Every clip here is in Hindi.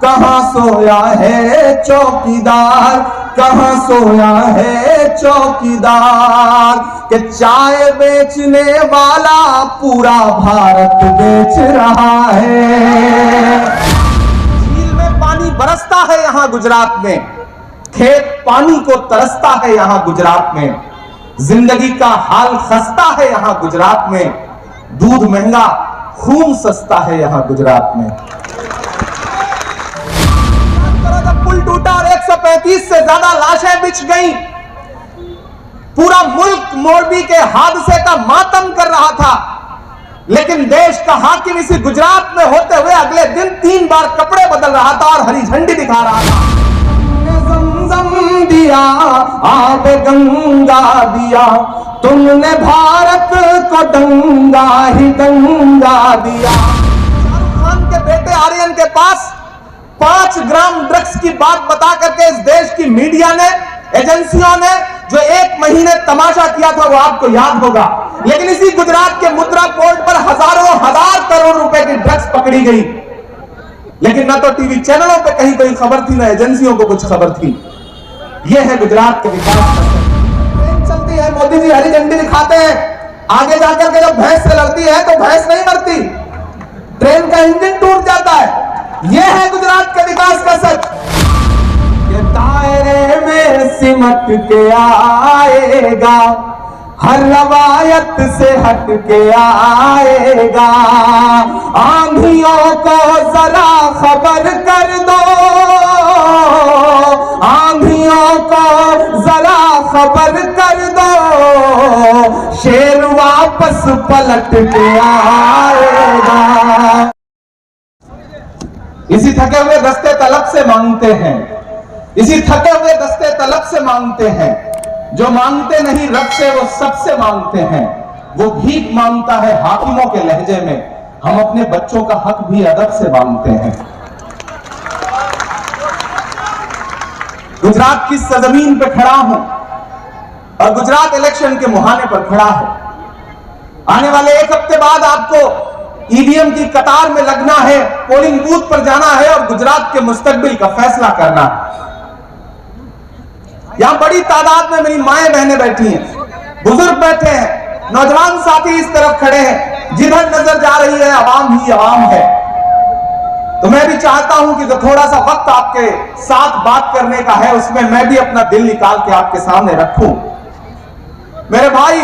कहाँ सोया है चौकीदार, कहाँ सोया है चौकीदार। कि चाय बेचने वाला पूरा भारत बेच रहा है। झील में पानी बरसता है यहाँ गुजरात में, खेत पानी को तरसता है यहाँ गुजरात में, जिंदगी का हाल खस्ता है यहाँ गुजरात में, दूध महंगा खून सस्ता है यहाँ गुजरात में। जब पुल टूटा और 135 से ज्यादा लाशें बिछ गई, पूरा मुल्क मोरबी के हादसे का मातम कर रहा था, लेकिन देश का हाकिम इसी गुजरात में होते हुए अगले दिन 3 बार कपड़े बदल रहा था और हरी झंडी दिखा रहा था। जमजम दिया, आब गंगा दिया, तुमने भारत को दंगा ही दंगा दिया। शाहरुख खान के बेटे आर्यन के पास 5 ग्राम ड्रग्स की बात बता करके इस देश की मीडिया ने, एजेंसियों ने जो 1 महीने तमाशा किया था वो आपको याद होगा। लेकिन इसी गुजरात के मुद्रा पोर्ट पर हजारों हजार करोड़ रुपए की ड्रग्स पकड़ी गई, लेकिन ना तो टीवी चैनलों पे कहीं कोई खबर थी, ना एजेंसियों को कुछ खबर थी। यह है गुजरात के विकास। ट्रेन चलती है, मोदी जी हरी झंडी दिखाते हैं, आगे जाकर के जब भैंस से लड़ती है तो भैंस नहीं मरती, ट्रेन का इंजन टूट जाता है। यह है गुजरात के विकास का सच। ये दायरे में सिमट के आएगा, हर रवायत से हट के आएगा। आंधियों को जरा खबर कर दो, आंधियों को जरा खबर कर दो, शेर वापस पलट के आएगा। इसी थके हुए दस्ते तलब से मांगते हैं, इसी थके हुए दस्ते तलब से मांगते हैं, जो मांगते नहीं रब से वो सबसे मांगते हैं। वो भीख मांगता है हाकिमों के लहजे में, हम अपने बच्चों का हक भी अदब से मांगते हैं। गुजरात की सरजमीन पे खड़ा हूं और गुजरात इलेक्शन के मुहाने पर खड़ा हूं। आने वाले 1 हफ्ते बाद आपको ईवीएम की कतार में लगना है, पोलिंग बूथ पर जाना है और गुजरात के मुस्तकबिल का फैसला करना है। यहां बड़ी तादाद में मेरी माएं बहनें बैठी हैं, बुजुर्ग बैठे हैं, नौजवान साथी इस तरफ खड़े हैं। जिधर नजर जा रही है आवाम ही आवाम है। तो मैं भी चाहता हूं कि जो थोड़ा सा वक्त आपके साथ बात करने का है उसमें मैं भी अपना दिल निकाल के आपके सामने रखूं। मेरे भाई,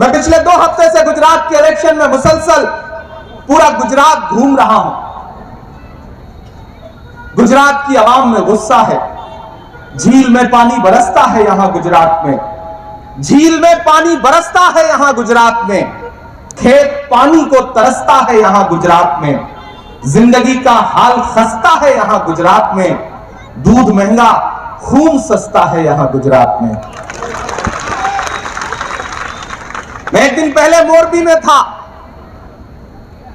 मैं पिछले 2 हफ्ते से गुजरात के इलेक्शन में मुसलसल पूरा गुजरात घूम रहा हूं। गुजरात की आवाम में गुस्सा है। झील में पानी बरसता है यहां गुजरात में, झील में पानी बरसता है यहां गुजरात में, खेत पानी को तरसता है यहां गुजरात में, जिंदगी का हाल खस्ता है यहां गुजरात में, दूध महंगा खून सस्ता है यहां गुजरात में। मैं 1 दिन पहले मोरबी में था।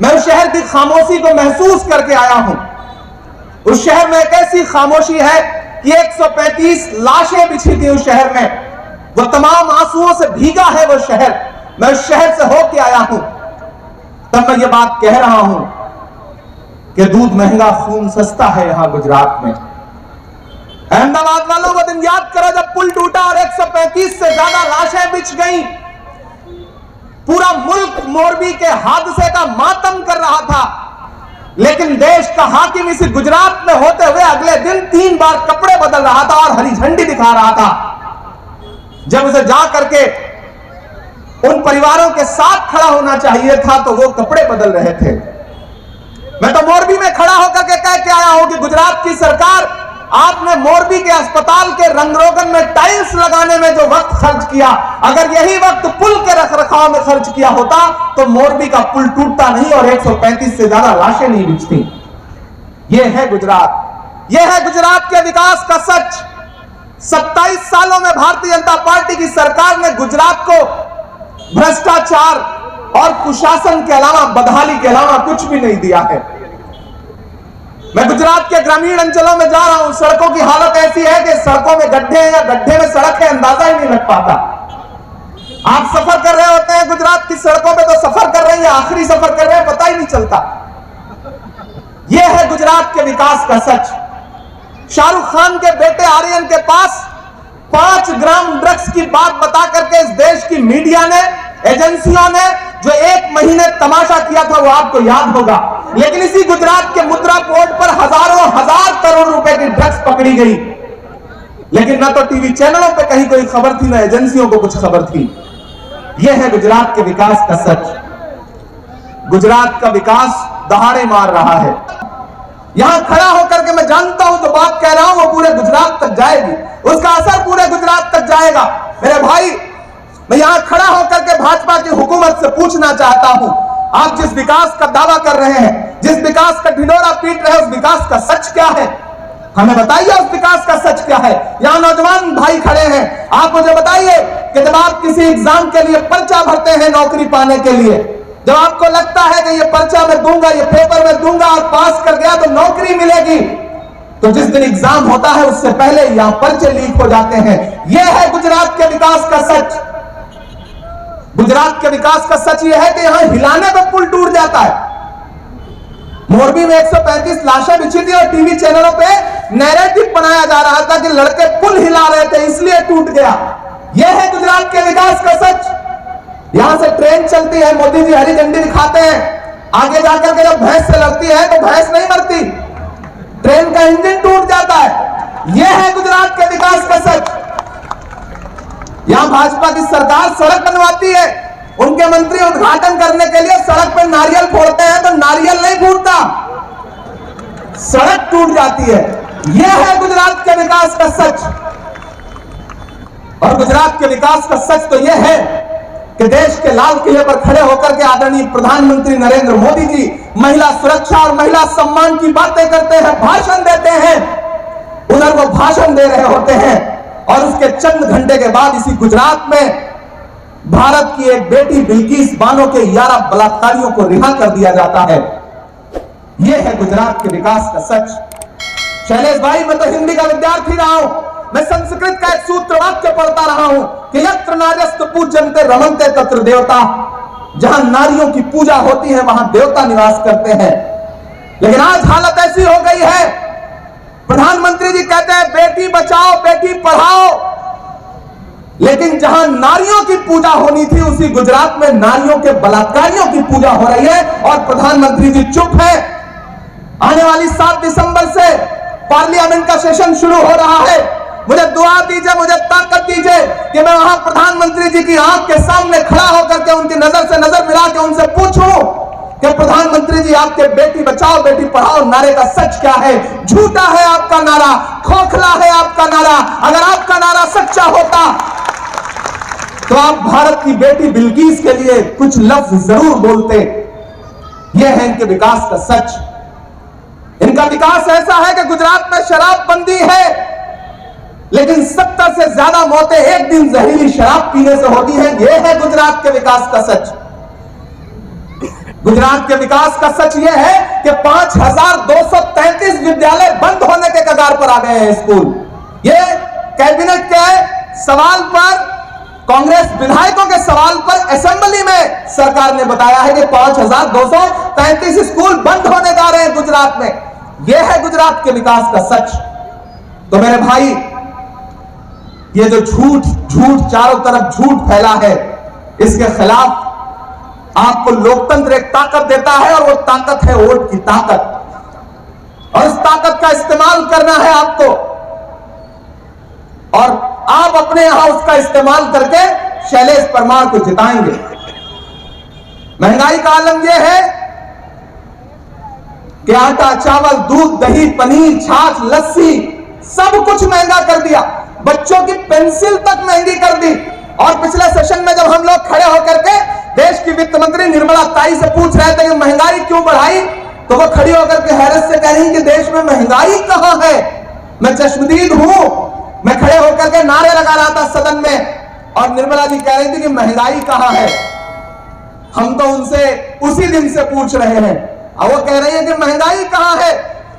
मैं उस शहर की खामोशी को महसूस करके आया हूं। उस शहर में एक ऐसी खामोशी है कि 135 लाशें बिछी थी उस शहर में। वो तमाम आंसुओं से भीगा है वो शहर। मैं उस शहर से होके आया हूं, तब मैं ये बात कह रहा हूं कि दूध महंगा खून सस्ता है यहां गुजरात में। अहमदाबाद वालों को दिन याद करो जब पुल टूटा और 135 से ज्यादा लाशें बिछ गई, पूरा मुल्क मोरबी के हादसे का मातम कर रहा था, लेकिन देश का हाकिम इसी गुजरात में होते हुए अगले दिन 3 बार कपड़े बदल रहा था और हरी झंडी दिखा रहा था। जब उसे जा करके उन परिवारों के साथ खड़ा होना चाहिए था तो वो कपड़े बदल रहे थे। मैं तो मोरबी में खड़ा होकर के कह के आया हूं कि गुजरात की सरकार, आपने मोरबी के अस्पताल के रंगरोगन में टाइल्स लगाने में जो वक्त खर्च किया, अगर यही वक्त पुल के रखरखाव में खर्च किया होता तो मोरबी का पुल टूटता नहीं और 135 से ज्यादा लाशें नहीं बिछती। यह है गुजरात, यह है गुजरात के विकास का सच। 27 सालों में भारतीय जनता पार्टी की सरकार ने गुजरात को भ्रष्टाचार और कुशासन के अलावा, बदहाली के अलावा कुछ भी नहीं दिया है। मैं गुजरात के ग्रामीण अंचलों में जा रहा हूं, सड़कों की हालत ऐसी है कि सड़कों में गड्ढे हैं या गड्ढे में सड़क है, अंदाजा ही नहीं लग पाता। आप सफर कर रहे होते हैं गुजरात की सड़कों पे तो सफर कर रहे हैं या आखिरी सफर कर रहे हैं पता ही नहीं चलता। यह है गुजरात के विकास का सच। शाहरुख खान के बेटे आर्यन के पास 5 ग्राम ड्रग्स की बात बता करके इस देश की मीडिया ने, एजेंसियों ने जो 1 महीने तमाशा किया था वो आपको याद होगा। लेकिन इसी गुजरात के मुद्रा पोर्ट पर हजारों हजार करोड़ रुपए की ड्रग्स पकड़ी गई, लेकिन ना तो टीवी चैनलों पे कहीं कोई खबर थी, ना एजेंसियों को कुछ खबर थी। यह है गुजरात के विकास का सच। गुजरात का विकास दहाड़े मार रहा है। यहां खड़ा होकर के मैं जानता हूं जो बात कह रहा हूं वो पूरे गुजरात तक जाएगी, उसका असर पूरे गुजरात तक जाएगा। मेरे भाई, मैं यहां खड़ा होकर के भाजपा की हुकूमत से पूछना चाहता हूं, आप जिस विकास का दावा कर रहे हैं, जिस विकास का ढिंढोरा पीट रहे हैं, उस विकास का सच क्या है? हमें बताइए उस विकास का सच क्या है। यहां नौजवान भाई खड़े हैं, आप मुझे बताइए कि जब आप किसी एग्जाम के लिए पर्चा भरते हैं नौकरी पाने के लिए, जब आपको लगता है कि ये पर्चा मैं दूंगा, ये पेपर मैं दूंगा और पास कर गया तो नौकरी मिलेगी, तो जिस दिन एग्जाम होता है उससे पहले यहां पर्चे लीक हो जाते हैं। यह है गुजरात के विकास का सच। गुजरात के विकास का सच यह है कि यहां हिलाने पर पुल टूट जाता है। मोरबी में 135 लाशें बिछी थी और टीवी चैनलों पे नैरेटिव बनाया जा रहा था कि लड़के पुल हिला रहे थे इसलिए टूट गया। यह है गुजरात के विकास का सच। यहां से ट्रेन चलती है, मोदी जी हरी झंडी दिखाते हैं, आगे जाकर के जब भैंस से लड़ती है तो भैंस नहीं मरती, ट्रेन का इंजन टूट जाता है। यह है गुजरात के विकास का सच। यहां भाजपा की सरकार सड़क बनवाती है, उनके मंत्री उद्घाटन करने के लिए सड़क पर नारियल फोड़ते हैं तो नारियल नहीं फूटता, सड़क टूट जाती है। यह है गुजरात के विकास का सच। और गुजरात के विकास का सच तो यह है कि देश के लाल किले पर खड़े होकर के आदरणीय प्रधानमंत्री नरेंद्र मोदी जी महिला सुरक्षा और महिला सम्मान की बातें करते हैं, भाषण देते हैं। उधर वो भाषण दे रहे होते हैं और उसके चंद घंटे के बाद इसी गुजरात में भारत की एक बेटी बिल्किस बानो के 11 बलात्कारियों को रिहा कर दिया जाता है। यह है गुजरात के विकास का सच। शैलेश भाई, मैं तो हिंदी का विद्यार्थी रहा हूं, मैं संस्कृत का एक सूत्र वाक्य पढ़ता रहा हूं कि यत्र नार्यस्तु पूज्यन्ते रमन्ते तत्र देवता। जहां नारियों की पूजा होती है वहां देवता निवास करते हैं। लेकिन आज हालत ऐसी हो गई है, प्रधानमंत्री जी कहते हैं बेटी बचाओ बेटी पढ़ाओ, लेकिन जहां नारियों की पूजा होनी थी उसी गुजरात में नारियों के बलात्कारियों की पूजा हो रही है और प्रधानमंत्री जी चुप है। आने वाली 7 दिसंबर से पार्लियामेंट का सेशन शुरू हो रहा है। मुझे दुआ दीजिए, मुझे ताकत दीजिए कि मैं वहां प्रधानमंत्री जी की आंख के सामने खड़ा होकर के उनकी नजर से नजर मिला के उनसे पूछूं कि प्रधानमंत्री जी आपके बेटी बचाओ बेटी पढ़ाओ नारे का सच क्या है? झूठा है आपका नारा, खोखला है आपका नारा। अगर आपका नारा सच्चा होता तो आप भारत की बेटी बिल्किस के लिए कुछ लफ्ज जरूर बोलते। यह है इनके विकास का सच। इनका विकास ऐसा है कि गुजरात में शराब बंदी है, लेकिन 70 से ज्यादा मौतें एक दिन जहरीली शराब पीने से होती हैं। यह है गुजरात के विकास का सच। गुजरात के विकास का सच यह है कि 5233 विद्यालय बंद होने के कगार पर आ गए हैं स्कूल। यह कैबिनेट के सवाल पर, कांग्रेस विधायकों के सवाल पर असेंबली में सरकार ने बताया है कि 5233 स्कूल बंद होने जा रहे हैं गुजरात में। यह है गुजरात के विकास का सच। तो मेरे भाई, ये जो झूठ चारों तरफ झूठ फैला है, इसके खिलाफ आपको लोकतंत्र एक ताकत देता है और वो ताकत है वोट की ताकत। और इस ताकत का इस्तेमाल करना है आपको, और आप अपने यहां उसका इस्तेमाल करके शैलेश परमार को जिताएंगे। महंगाई का आलम यह है कि आटा चावल दूध दही पनीर छाछ लस्सी सब कुछ महंगा कर दिया, बच्चों की पेंसिल तक महंगी कर दी। और पिछले सेशन में जब हम लोग खड़े होकर के देश की वित्त मंत्री निर्मला ताई से पूछ रहे थे कि महंगाई क्यों बढ़ाई, तो वो खड़ी होकर के हैरत से कह रही कि देश में महंगाई कहां है। मैं चश्मदीद हूं, मैं खड़े होकर के नारे लगा रहा था सदन में और निर्मला जी कह रही थी कि महंगाई कहां है। हम तो उनसे उसी दिन से पूछ रहे हैं और वो कह रही है कि महंगाई कहां है,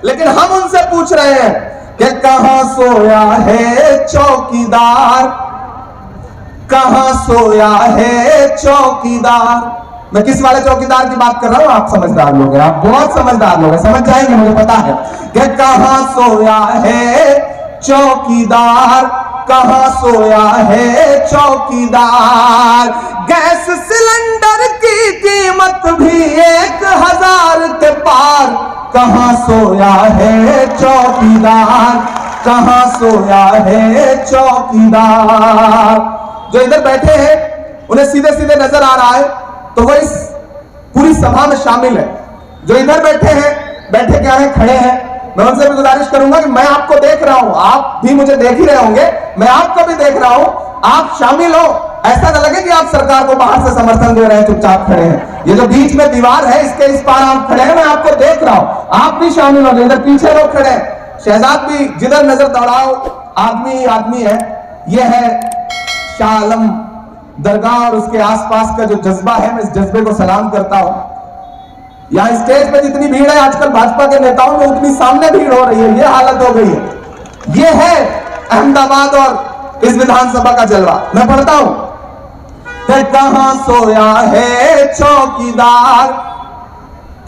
लेकिन हम उनसे पूछ रहे हैं कि कहां सोया है चौकीदार, कहां सोया है चौकीदार। मैं किस वाले चौकीदार की बात कर रहा हूं? आप समझदार लोग हैं, आप बहुत समझदार लोग हैं, समझ जाएंगे, मुझे पता है कि कहां सोया है चौकीदार, कहां सोया है चौकीदार। गैस सिलेंडर की कीमत भी 1000 के पार, कहां सोया है चौकीदार, कहां सोया है चौकीदार। जो इधर बैठे हैं उन्हें सीधे सीधे नजर आ रहा है तो वो इस पूरी सभा में शामिल है। जो इधर बैठे हैं, बैठे क्या है, खड़े हैं, मैं उनसे भी गुजारिश करूंगा कि मैं आपको देख रहा हूं, आप भी मुझे देख ही रहे होंगे, मैं आपको भी देख रहा हूं, आप शामिल हो। ऐसा ना लगे कि आप सरकार को बाहर से समर्थन दे रहे हैं, चुपचाप खड़े हैं। ये जो बीच में दीवार है, इसके इस पार आप खड़े हैं, मैं आपको देख रहा हूं, आप भी शामिल हो। इधर पीछे लोग खड़े हैं, शहजाद भी जिधर नजर दौड़ाओ आदमी ही आदमी है। यह है शाह आलम दरगाह और उसके आसपास का जो जज्बा है, मैं इस जज्बे को सलाम करता हूं। यहां स्टेज पे जितनी भीड़ है आजकल भाजपा के नेताओं में, उतनी सामने भीड़ हो रही है, यह हालत हो गई है। यह है अहमदाबाद और इस विधानसभा का जलवा। मैं पढ़ता हूं, कहां सोया है चौकीदार,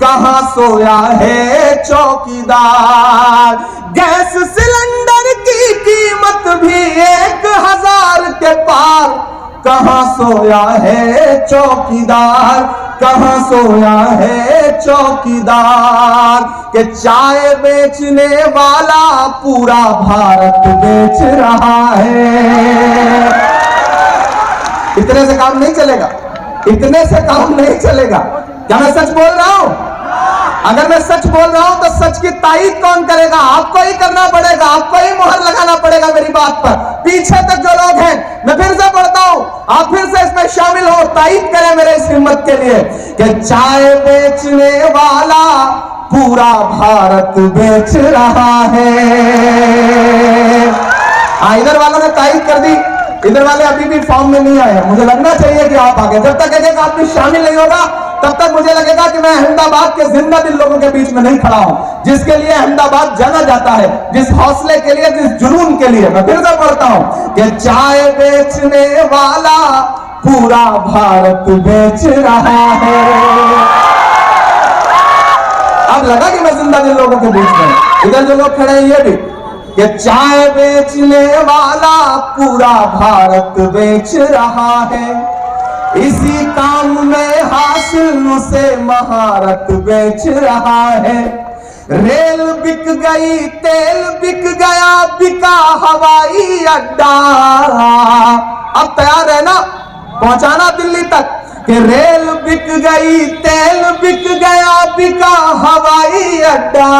कहां सोया है चौकीदार। गैस सिलेंडर की कीमत भी 1000 के पार, कहां सोया है चौकीदार, कहां सोया है चौकीदार। के चाय बेचने वाला पूरा भारत बेच रहा है। इतने से काम नहीं चलेगा, इतने से काम नहीं चलेगा। क्या मैं सच बोल रहा हूं? अगर मैं सच बोल रहा हूं तो सच की तारीफ कौन करेगा? आपको ही करना पड़ेगा, आपको ही मोहर लगाना पड़ेगा मेरी बात पर। पीछे तक जो लोग हैं, मैं फिर से पढ़ता हूं, आप फिर से इसमें शामिल हो, तारीफ करें मेरे इस हिम्मत के लिए कि चाय बेचने वाला पूरा भारत बेच रहा है। इधर वालों ने तारीफ कर दी, इधर वाले अभी भी फॉर्म में नहीं आए। मुझे लगना चाहिए कि आप आगे, जब तक एक आदमी शामिल नहीं होगा तब तक मुझे लगेगा कि मैं अहमदाबाद के जिंदा दिल लोगों के बीच में नहीं खड़ा हूं, जिसके लिए अहमदाबाद जाना जाता है, जिस हौसले के लिए, जिस जुनून के लिए। मैं फिर से पढ़ता हूं कि चाय बेचने वाला पूरा भारत बेच रहा है। अब लगा कि मैं जिंदा दिल लोगों के बीच में। इधर जो लोग खड़े हैं ये भी, कि चाय बेचने वाला पूरा भारत बेच रहा है। इसी काम में हासिल उसे महारत बेच रहा है। रेल बिक गई, तेल बिक गया, बिका हवाई अड्डा। अब तैयार है ना पहुंचाना दिल्ली तक कि रेल बिक गई, तेल बिक गया, बिका हवाई अड्डा।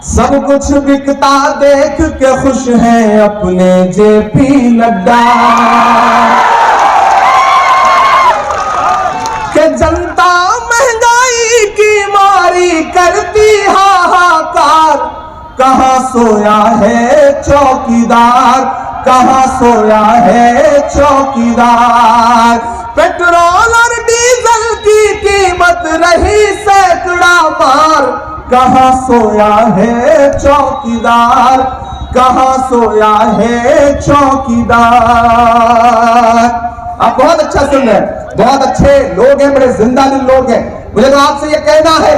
सब कुछ बिकता देख के खुश है अपने जेपी नड्डा। कि जनता महंगाई की मारी करती हाहाकार, कहां सोया है चौकीदार, कहां सोया है चौकीदार। पेट्रोल और डीजल की कीमत रही सैकड़ा मार, कहां सोया है चौकीदार, कहां सोया है चौकीदार। आप बहुत अच्छा सुन रहे हैं, बहुत अच्छे लोग हैं, बड़े जिंदा दिल लोग हैं। मुझे तो आपसे ये कहना है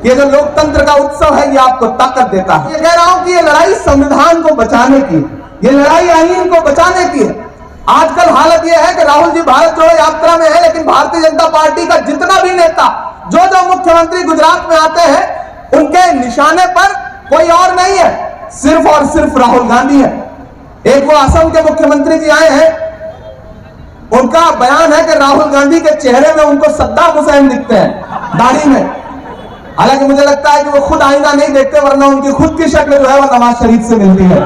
कि जो लोकतंत्र का उत्सव है ये आपको ताकत देता है। ये कह रहा हूं कि ये लड़ाई संविधान को बचाने की, ये लड़ाई आईन को बचाने की है। आजकल हालत ये है कि राहुल जी भारत जोड़ो यात्रा में है, लेकिन भारतीय जनता पार्टी का जितना भी नेता, जो जो मुख्यमंत्री गुजरात में आते हैं, उनके निशाने पर कोई और नहीं है, सिर्फ और सिर्फ राहुल गांधी है। एक वो असम के मुख्यमंत्री जी आए हैं, उनका बयान है कि राहुल गांधी के चेहरे में उनको सद्दाम हुसैन दिखते हैं दाढ़ी में। हालांकि मुझे लगता है कि वो खुद आईना नहीं देखते, वरना उनकी खुद की शक्ल जो है वो नवाज शरीफ से मिलती है,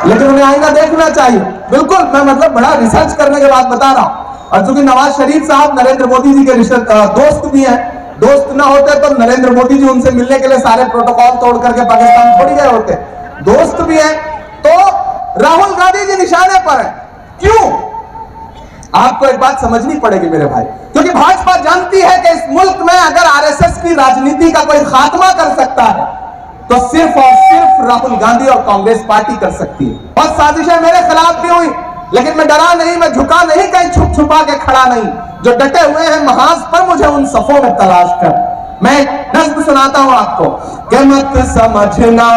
लेकिन उन्हें आईना देखना चाहिए। बिल्कुल, मैं मतलब बड़ा रिसर्च करने के बाद बता रहा हूं। और चूंकि नवाज शरीफ साहब नरेंद्र मोदी जी के दोस्त भी हैं, दोस्त ना होते तो नरेंद्र मोदी जी उनसे मिलने के लिए सारे प्रोटोकॉल तोड़ करके पाकिस्तान छोड़ गए होते। दोस्त भी हैं तो राहुल गांधी जी निशाने पर है। क्यों? आपको एक बात समझनी पड़ेगी मेरे भाई, क्योंकि भाजपा जानती है कि इस मुल्क में अगर आरएसएस की राजनीति का कोई खात्मा कर सकता है तो सिर्फ और सिर्फ राहुल गांधी और कांग्रेस पार्टी कर सकती है। और साजिशें मेरे खिलाफ भी हुई, लेकिन मैं डरा नहीं, मैं झुका नहीं, कहीं छुप छुपा के खड़ा नहीं। जो डटे हुए हैं महाज पर, मुझे उन सफों में तलाश कर। मैं नज्म सुनाता हूं आपको कि मत समझना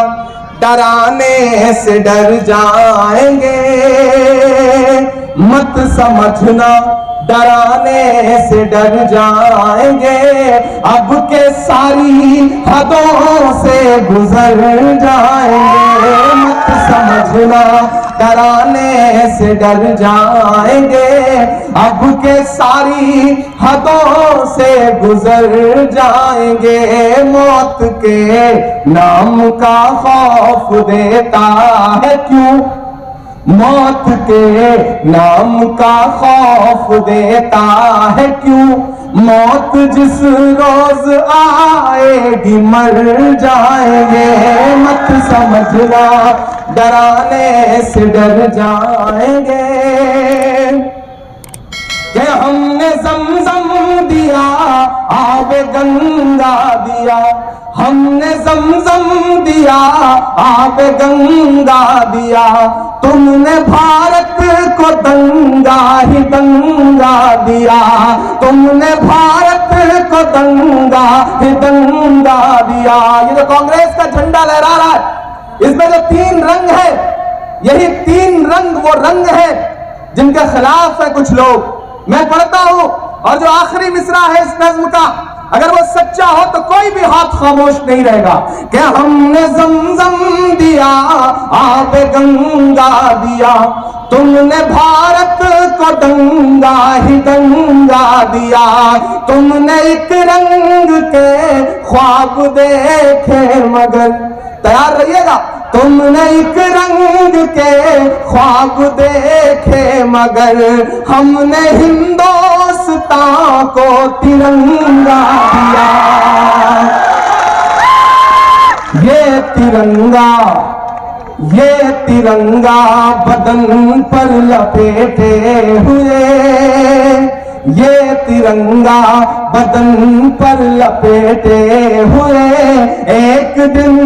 डराने से डर जाएंगे, मत समझना डराने से डर जाएंगे, अब के सारी हदों से गुजर जाएंगे। मत समझना डराने से डर जाएंगे, अब के सारी हदों से गुजर जाएंगे। मौत के नाम का खौफ देता है क्यों, मौत के नाम का खौफ देता है क्यों, मौत जिस रोज आएगी मर जाएंगे। मत समझना डराने से डर जाएंगे कि हमने ज़मज़म दिया, आबे गंगा दिया, हमने ज़मज़म दिया, आबे गंगा दिया, तुमने भारत को दंगा ही दंगा दिया, तुमने भारत को दंगा ही दंगा दिया। ये जो कांग्रेस का झंडा लहरा रहा है, इसमें जो 3 रंग है, यही 3 रंग वो रंग है जिनके खिलाफ है कुछ लोग। मैं पढ़ता हूं, और जो आखिरी मिसरा है इस नज्म का, अगर वो सच्चा हो तो कोई भी हाथ खामोश नहीं रहेगा कि हमने ज़मज़म दिया, आबे गंगा दिया, तुमने भारत को दंगा ही दंगा दिया, तुमने एक रंग के ख्वाब देखे मगर, तैयार रहिएगा, तुमने एक रंग के ख्वाब देखे मगर, हमने हिंदुस्तान को तिरंगा दिया। ये तिरंगा बदन पर लपेटे हुए, ये तिरंगा बदन पर लपेटे हुए, एक दिन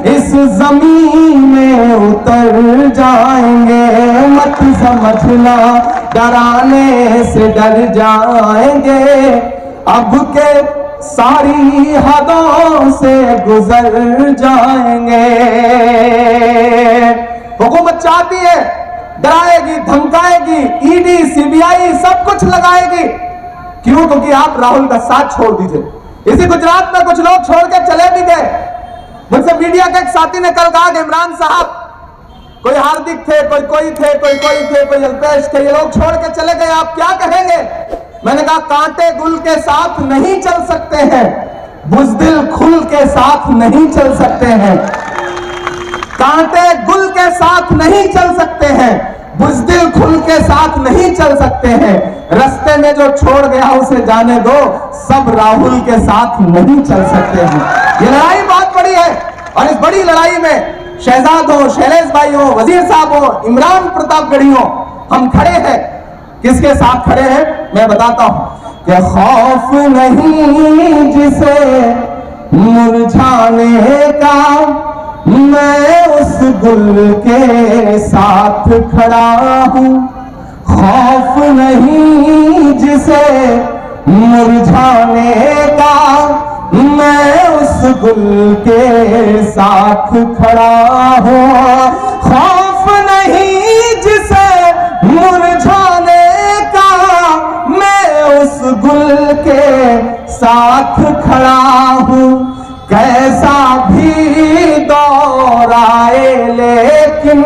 इस जमीन में उतर जाएंगे। मत समझना डराने से डर जाएंगे, अब के सारी हदों से गुजर जाएंगे। हुकूमत चाहती है, डराएगी, धमकाएगी, ईडी सीबीआई सब कुछ लगाएगी। क्यों? क्योंकि आप राहुल का साथ छोड़ दीजिए। इसी गुजरात में कुछ लोग छोड़ के चले भी गए। मुझसे मीडिया के एक साथी ने कल कहा कि इमरान साहब, कोई हार्दिक थे, कोई थे, कोई अल्पेश थे, ये लोग छोड़ के चले गए, आप क्या कहेंगे? मैंने कहा कांटे गुल के साथ नहीं चल सकते हैं, बुज़दिल खुल के साथ नहीं चल सकते हैं। कांटे गुल के साथ नहीं चल सकते हैं, बुज़दिल खुल के साथ नहीं चल सकते हैं। रास्ते में जो छोड़ गया उसे जाने दो, सब राहुल के साथ नहीं चल सकते हैं। ये लड़ाई बहुत बड़ी है, और इस बड़ी लड़ाई में शहजाद हो, शैलेश भाई हो, वजीर साहब हो, इमरान प्रतापगढ़ी हो, हम खड़े हैं। किसके साथ खड़े हैं मैं बताता हूं कि खौफ नहीं जिसे मुरझाने का, मैं उस गुल के साथ खड़ा हूं। खौफ नहीं जिसे मुरझाने का, मैं उस गुल के साथ खड़ा हूं। खौफ नहीं जिसे मुरझाने का, मैं उस गुल के साथ खड़ा हूं। कैसा भी दौर आए लेकिन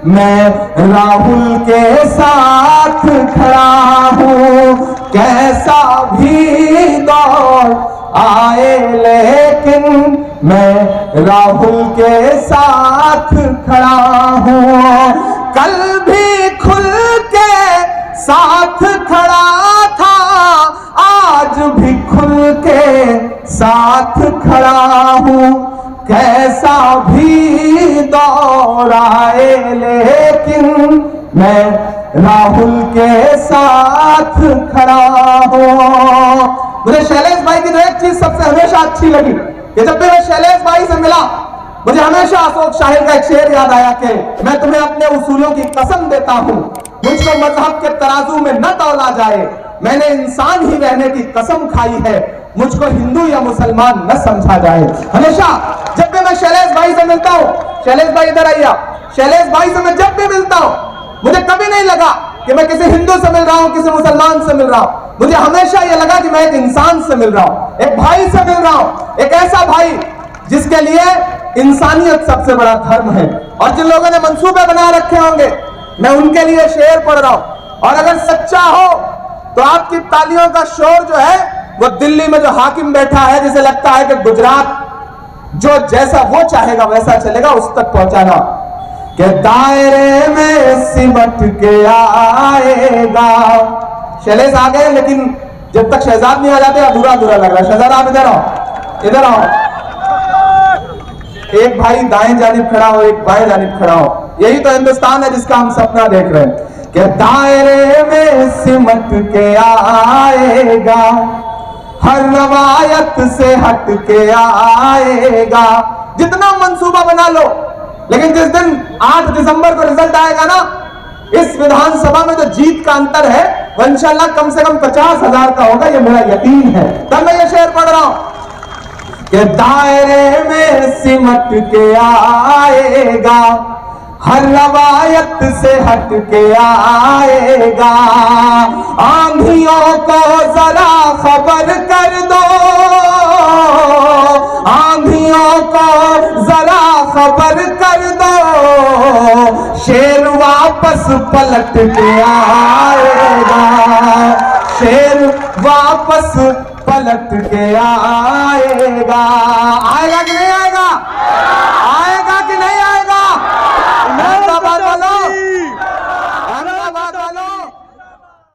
मैं राहुल के साथ खड़ा हूं। कैसा भी दौर आए लेकिन मैं राहुल के साथ खड़ा हूं। कल भी खुल के साथ खड़ा था, आज भी खुल के साथ खड़ा हूं। कैसा भी दौर आए लेकिन मैं राहुल के साथ खड़ा हूं। मुझे शैलेश भाई की जो एक चीज सबसे हमेशा अच्छी लगी कि जब भी मैं शैलेश भाई से मिला, मुझे हमेशा अशोक शाहिर का एक शेर याद आया कि मैं तुम्हें अपने उसूलों की कसम देता हूं, मुझको मजहब के तराजू में न तौला जाए, मैंने इंसान ही रहने की कसम खाई है, मुझको हिंदू या मुसलमान न समझा जाए। हमेशा जब भी मैं शैलेश भाई से मिलता हूं, शैलेश भाई इधर आइए, शैलेश भाई से मैं जब भी मिलता हूं, मुझे कभी नहीं लगा कि मैं किसी हिंदू से मिल रहा हूं, किसी मुसलमान से मिल रहा हूं। मुझे हमेशा यह लगा कि मैं एक इंसान से मिल रहा हूं, एक भाई से मिल रहा हूं, एक ऐसा भाई जिसके लिए इंसानियत सबसे बड़ा धर्म है। और जिन लोगों ने मंसूबे बना रखे होंगे, मैं उनके लिए शेर पढ़ रहा हूं। और अगर सच्चा हो तो आपकी तालियों का शोर जो है वो दिल्ली में जो हाकिम बैठा है, जिसे लगता है कि गुजरात जो जैसा वो चाहेगा वैसा चलेगा, उस तक पहुंचाना कि दायरे में सिमट के आएगा। शैलेश आ गए, लेकिन जब तक शहजाद नहीं आ जाते अधूरा अधूरा लग रहा है। शहजाद आप इधर आओ, इधर आओ। एक भाई दाएं जानिब खड़ा हो, एक बाएं जानिब खड़ा हो। यही तो हिंदुस्तान है जिसका हम सपना देख रहे हैं कि दायरे में सिमट के आएगा, हर रवायत से हट के आएगा। जितना मंसूबा बना लो, लेकिन जिस दिन 8 दिसंबर को रिजल्ट आएगा ना, इस विधानसभा में जो जीत का अंतर है वो इंशाल्लाह कम से कम 50,000 का होगा, ये मेरा यकीन है। तब मैं ये शेर पढ़ रहा हूं कि दायरे में सिमट के आएगा, हर रवायत से हट के आएगा। आंधियों को जरा खबर कर दो, आंधियों को जरा खबर कर दो, शेर वापस पलट के आएगा, शेर वापस पलट के आएगा। आएगा कि नहीं आएगा? आएगा कि नहीं आएगा? बोलो